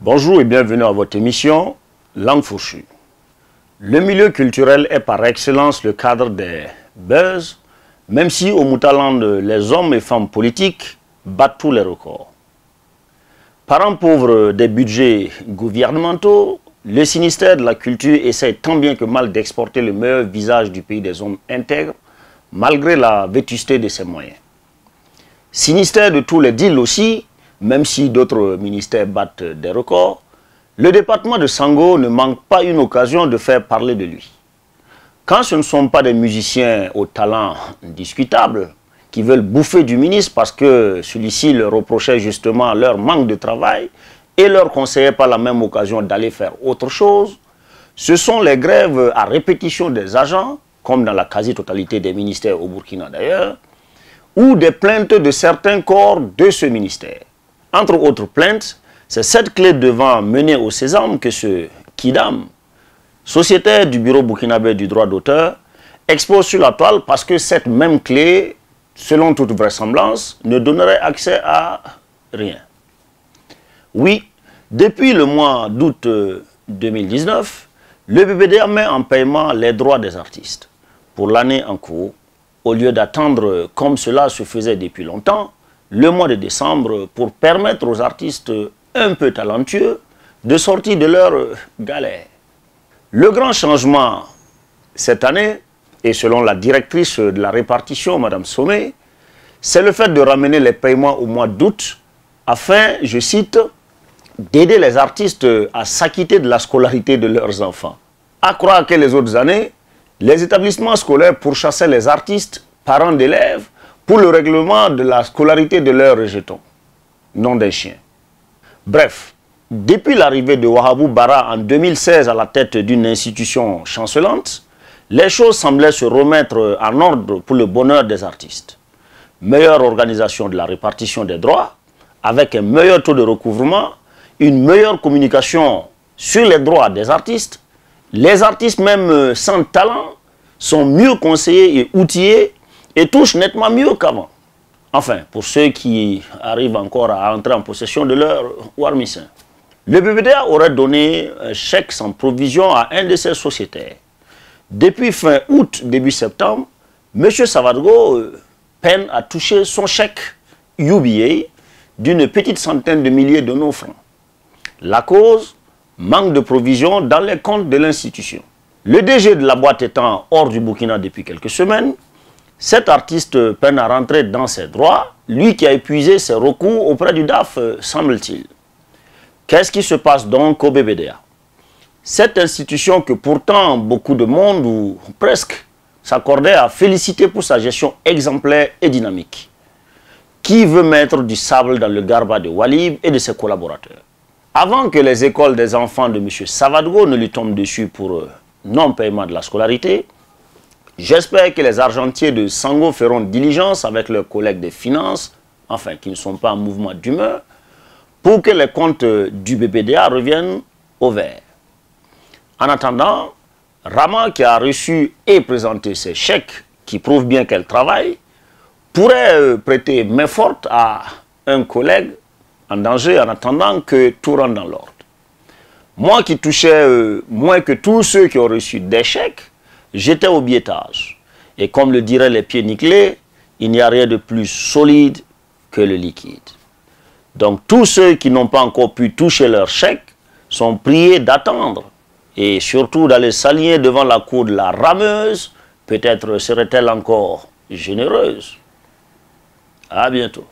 Bonjour et bienvenue à votre émission Langue fourchue. Le milieu culturel est par excellence le cadre des buzz, même si au Moutaland, les hommes et femmes politiques battent tous les records. Parents pauvres des budgets gouvernementaux, le ministère de la Culture essaie tant bien que mal d'exporter le meilleur visage du pays des hommes intègres, malgré la vétusté de ses moyens. Ministère de tous les deals aussi, même si d'autres ministères battent des records, le département de Sango ne manque pas une occasion de faire parler de lui. Quand ce ne sont pas des musiciens au talent discutable qui veulent bouffer du ministre parce que celui-ci leur reprochait justement leur manque de travail et leur conseillait par la même occasion d'aller faire autre chose, ce sont les grèves à répétition des agents, comme dans la quasi-totalité des ministères au Burkina d'ailleurs, ou des plaintes de certains corps de ce ministère. Entre autres plaintes, c'est cette clé de vent menée au sésame que ce Kidam, sociétaire du bureau burkinabé du droit d'auteur, expose sur la toile parce que cette même clé, selon toute vraisemblance, ne donnerait accès à rien. Oui, depuis le mois d'août 2019, le BBDA met en paiement les droits des artistes pour l'année en cours, au lieu d'attendre, comme cela se faisait depuis longtemps, le mois de décembre pour permettre aux artistes un peu talentueux de sortir de leur galère. Le grand changement cette année, et selon la directrice de la répartition, Mme Sommet, c'est le fait de ramener les paiements au mois d'août afin, je cite, d'aider les artistes à s'acquitter de la scolarité de leurs enfants. À croire que les autres années, les établissements scolaires pourchassaient les artistes, parents d'élèves, pour le règlement de la scolarité de leurs rejetons, non des chiens. Bref, depuis l'arrivée de Wahabou Bara en 2016 à la tête d'une institution chancelante, les choses semblaient se remettre en ordre pour le bonheur des artistes. Meilleure organisation de la répartition des droits, avec un meilleur taux de recouvrement, une meilleure communication sur les droits des artistes. Les artistes, même sans talent, sont mieux conseillés et outillés et touchent nettement mieux qu'avant. Enfin, pour ceux qui arrivent encore à entrer en possession de leur warmissin. Le BBDA aurait donné un chèque sans provision à un de ses sociétaires. Depuis fin août, début septembre, M. Savadgo peine à toucher son chèque UBA d'une petite centaine de milliers de nos francs. La cause, manque de provisions dans les comptes de l'institution. Le DG de la boîte étant hors du Burkina depuis quelques semaines, cet artiste peine à rentrer dans ses droits, lui qui a épuisé ses recours auprès du DAF, semble-t-il. Qu'est-ce qui se passe donc au BBDA? Cette institution que pourtant beaucoup de monde, ou presque, s'accordait à féliciter pour sa gestion exemplaire et dynamique. Qui veut mettre du sable dans le garba de Walib et de ses collaborateurs? Avant que les écoles des enfants de M. Savadgo ne lui tombent dessus pour non-paiement de la scolarité, j'espère que les argentiers de Sango feront diligence avec leurs collègues des finances, enfin qui ne sont pas en mouvement d'humeur, pour que les comptes du BBDA reviennent au vert. En attendant, Rama, qui a reçu et présenté ses chèques qui prouvent bien qu'elle travaille, pourrait prêter main forte à un collègue en danger en attendant que tout rentre dans l'ordre. Moi qui touchais moins que tous ceux qui ont reçu des chèques, j'étais au biétage. Et comme le diraient les pieds nickelés, il n'y a rien de plus solide que le liquide. Donc tous ceux qui n'ont pas encore pu toucher leur chèque sont priés d'attendre et surtout d'aller s'aligner devant la cour de la rameuse. Peut-être serait-elle encore généreuse. À bientôt.